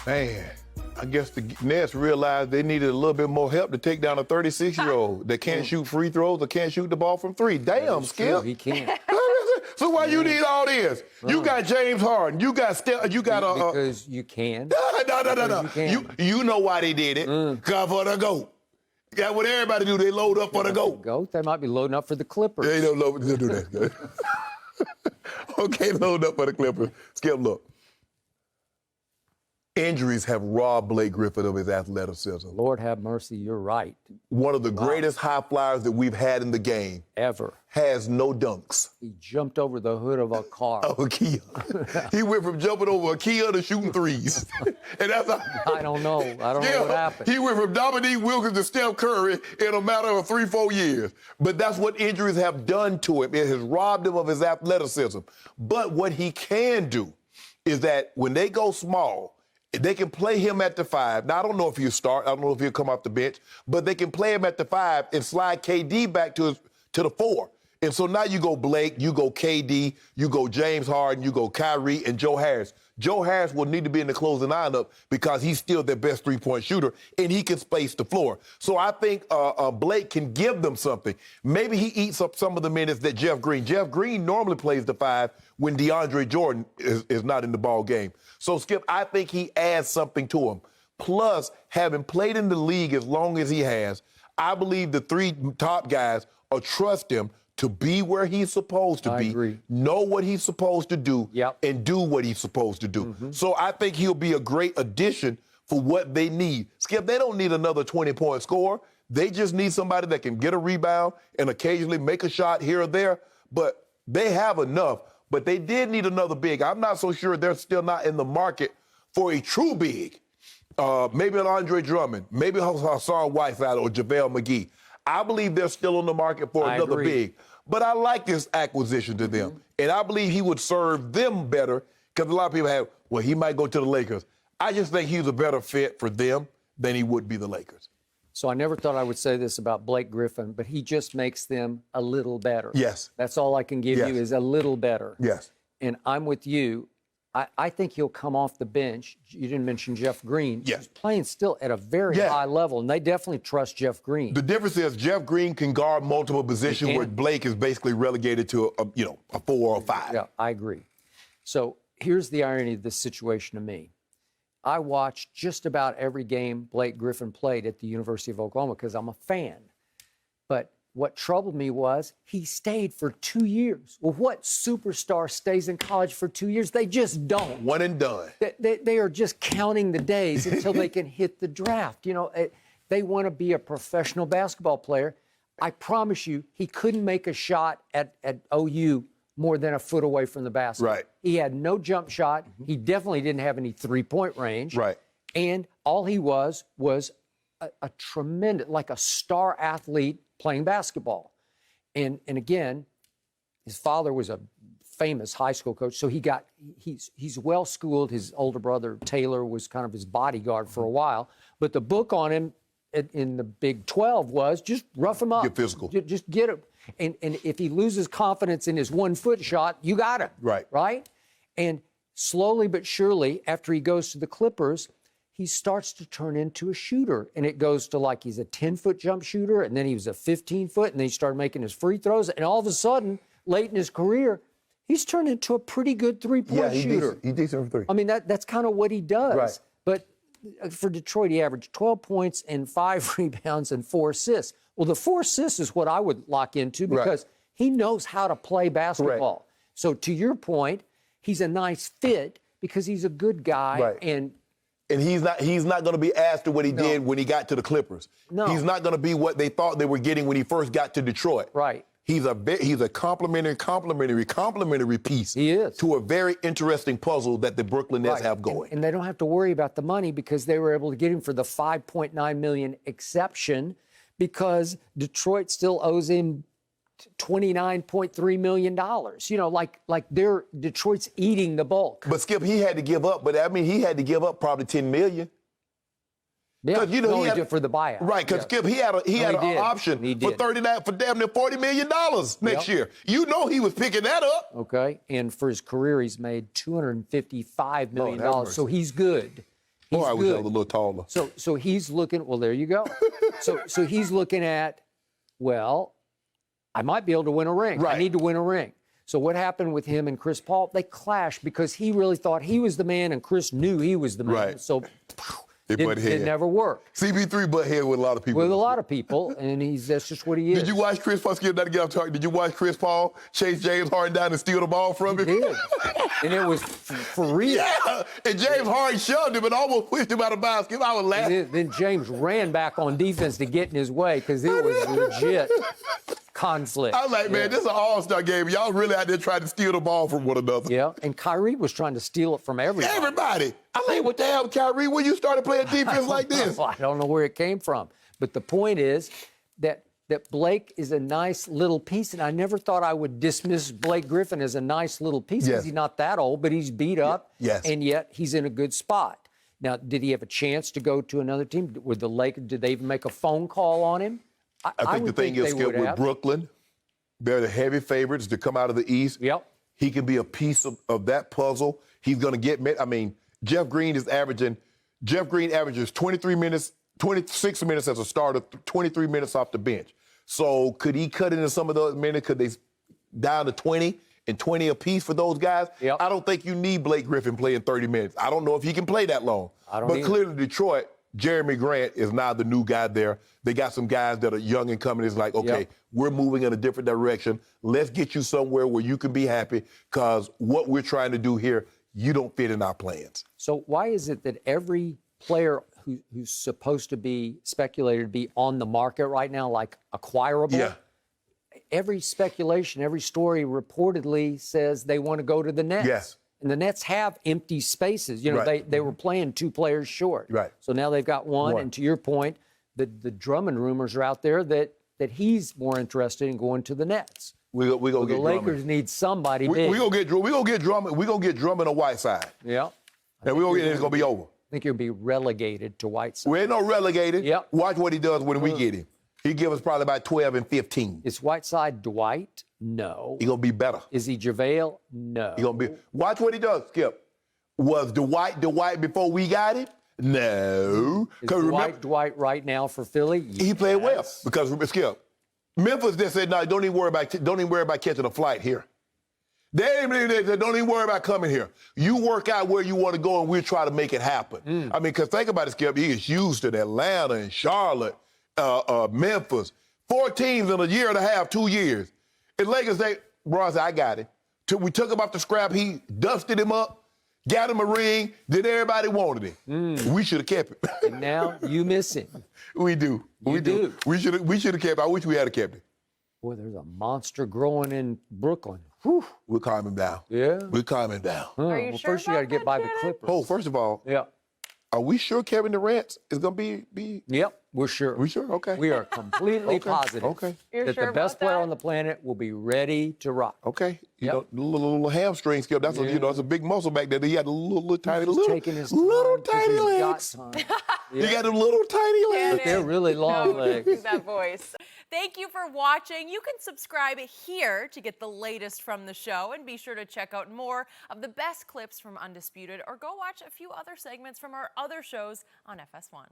Man, I guess the Nets realized they needed a little bit more help to take down a 36-year-old that can't shoot free throws or can't shoot the ball from three. Damn, Skip. He can't. So why you need all this? You got James Harden. You got because you can. No. You know why they did it. Cause for the GOAT. That's what everybody do. They load up for the GOAT. GOAT? They might be loading up for the Clippers. They don't do that. Okay, load up for the Clippers. Skip, look. Injuries have robbed Blake Griffin of his athleticism. Lord have mercy, you're right. One of the greatest high flyers that we've had in the game. Ever. Has no dunks. He jumped over the hood of a car. Oh, a Kia. He went from jumping over a Kia to shooting threes. And that's I don't know. I don't know what happened. He went from Dominique Wilkins to Steph Curry in a matter of 3-4 years. But that's what injuries have done to him. It has robbed him of his athleticism. But what he can do is that when they go small, they can play him at the 5. Now, I don't know if he'll start. I don't know if he'll come off the bench. But they can play him at the 5 and slide KD back to the 4. And so now you go Blake, you go KD, you go James Harden, you go Kyrie, and Joe Harris. Joe Harris will need to be in the closing lineup because he's still their best three-point shooter, and he can space the floor. So I think Blake can give them something. Maybe he eats up some of the minutes that Jeff Green. Jeff Green normally plays the 5 when DeAndre Jordan is not in the ball game. So, Skip, I think he adds something to him. Plus, having played in the league as long as he has, I believe the 3 top guys will trust him to be where he's supposed to be, know what he's supposed to do, and do what he's supposed to do. So I think he'll be a great addition for what they need. Skip, they don't need another 20-point scorer. They just need somebody that can get a rebound and occasionally make a shot here or there. But they have enough. But they did need another big. I'm not so sure they're still not in the market for a true big. Maybe an Andre Drummond, maybe Hassan Whiteside or JaVale McGee. I believe they're still on the market for another big. But I like this acquisition to them. And I believe he would serve them better because a lot of people have, well, he might go to the Lakers. I just think he's a better fit for them than he would be the Lakers. So I never thought I would say this about Blake Griffin, but he just makes them a little better. Yes. That's all I can give you is a little better. Yes. And I'm with you. I think he'll come off the bench. You didn't mention Jeff Green. Yes. He's playing still at a very high level, and they definitely trust Jeff Green. The difference is Jeff Green can guard multiple positions where Blake is basically relegated to a 4 or 5. Yeah, I agree. So here's the irony of this situation to me. I watched just about every game Blake Griffin played at the University of Oklahoma because I'm a fan. But what troubled me was he stayed for 2 years. Well, what superstar stays in college for 2 years? They just don't. One and done. They are just counting the days until they can hit the draft. You know, they want to be a professional basketball player. I promise you, he couldn't make a shot at OU more than a foot away from the basket. Right. He had no jump shot. He definitely didn't have any three-point range. Right. And all he was a tremendous, like a star athlete playing basketball. And again, his father was a famous high school coach, so he's well schooled. His older brother Taylor was kind of his bodyguard for a while. But the book on him in the Big 12 was just rough him up. Get physical. Just get him. And if he loses confidence in his 1-foot shot, you got him. Right. Right? And slowly but surely, after he goes to the Clippers, he starts to turn into a shooter. And it goes to like he's a 10-foot jump shooter, and then he was a 15-foot, and then he started making his free throws. And all of a sudden, late in his career, he's turned into a pretty good three-point shooter. He's decent for 3. I mean, that's kind of what he does. Right. But for Detroit, he averaged 12 points and 5 rebounds and 4 assists. Well, the 4 assists is what I would lock into because he knows how to play basketball. Right. So to your point, he's a nice fit because he's a good guy. Right. And he's not going to be asked to what he did when he got to the Clippers. No. He's not going to be what they thought they were getting when he first got to Detroit. Right. He's a complimentary piece. He is. To a very interesting puzzle that the Brooklyn Nets have going. And they don't have to worry about the money because they were able to get him for the $5.9 million exception because Detroit still owes him $29.3 million. You know, like Detroit's eating the bulk. But Skip, he had to give up. But I mean, he had to give up probably $10 million. Yeah, you know, he did for the buyout. Right, because Skip, he had an option for damn near $40 million next year. You know he was picking that up. Okay, and for his career, he's made $255 million. So he's good. He's I wish I good. was a little taller. So he's looking, well, there you go. So he's looking at, well, I might be able to win a ring. Right. I need to win a ring. So what happened with him and Chris Paul? They clashed because he really thought he was the man and Chris knew he was the man. Right. So it never worked. CP3 butt head with a lot of people. With a lot of people, and that's just what he is. Did you watch Chris Paul? Skip, not to get off target. Did you watch Chris Paul chase James Harden down and steal the ball from him? He did. And it was for real. Yeah. And James Harden shoved him and almost pushed him out of bounds. I was laughing. Then James ran back on defense to get in his way because it was legit conflict. I was like, man, this is an all-star game. Y'all really out there trying to steal the ball from one another. Yeah, and Kyrie was trying to steal it from everybody. Everybody. I like, what the hell, Kyrie, when you started playing defense like this? I don't know where it came from. But the point is that Blake is a nice little piece, and I never thought I would dismiss Blake Griffin as a nice little piece because he's not that old, but he's beat up, and yet he's in a good spot. Now, did he have a chance to go to another team? Did they even make a phone call on him? I think the thing is, Skip, with Brooklyn, they're the heavy favorites to come out of the East. Yep. He can be a piece of that puzzle. He's going to get, I mean, Jeff Green averages 23 minutes, 26 minutes as a starter, 23 minutes off the bench. So could he cut into some of those minutes? Could they down to 20 and 20 apiece for those guys? Yep. I don't think you need Blake Griffin playing 30 minutes. I don't know if he can play that long. But clearly Detroit, Jeremy Grant is now the new guy there. They got some guys that are young and coming. It's like, okay, we're moving in a different direction. Let's get you somewhere where you can be happy because what we're trying to do here, you don't fit in our plans. So why is it that every player who's supposed to be speculated to be on the market right now, like acquirable, every speculation, every story reportedly says they want to go to the Nets. Yes. And the Nets have empty spaces. You know, they were playing 2 players short. Right. So now they've got one. And to your point, the Drummond rumors are out there that he's more interested in going to the Nets. We go get the Lakers need somebody big. We gonna get Drummond. We gonna get Drummond on Whiteside. Yeah. And it's gonna be over. I think he'll be relegated to Whiteside. We ain't no relegated. Yep. Watch what he does when we get him. He give us probably about 12 and 15. Is Whiteside Dwight? No. He gonna be better. Is he JaVale? No. He gonna be. Watch what he does, Skip. Was Dwight before we got him? No. Is Dwight right now for Philly? Yes. He played well because Skip. Memphis just said, no, don't even worry about catching a flight here. They said, don't even worry about coming here. You work out where you want to go, and we'll try to make it happen. I mean, because think about it, Skip. He is Houston, Atlanta, and Charlotte, Memphis. 4 teams in a year and a half, 2 years. And Lakers, Bron said, I got it. We took him off the scrap heap, dusted him up, got him a ring, then everybody wanted him. We should have kept it. And now you miss him. We do. We do. We should have kept it. I wish we had kept it. Boy, there's a monster growing in Brooklyn. Whew. We'll calm him down. Yeah. We'll calm him down. Are you well, sure first you got to get by the Clippers. Oh, first of all, are we sure Kevin Durant is going to be? Yep, we're sure. We sure? Okay. We are completely positive You're that sure the best about player that? on the planet will be ready to rock. Okay. You know, little hamstring skill. That's it's a big muscle back there. He had a little tiny taking his time tiny legs. He got them little tiny legs. But they're really long legs. That voice. Thank you for watching. You can subscribe here to get the latest from the show, and be sure to check out more of the best clips from Undisputed, or go watch a few other segments from our other shows on FS1.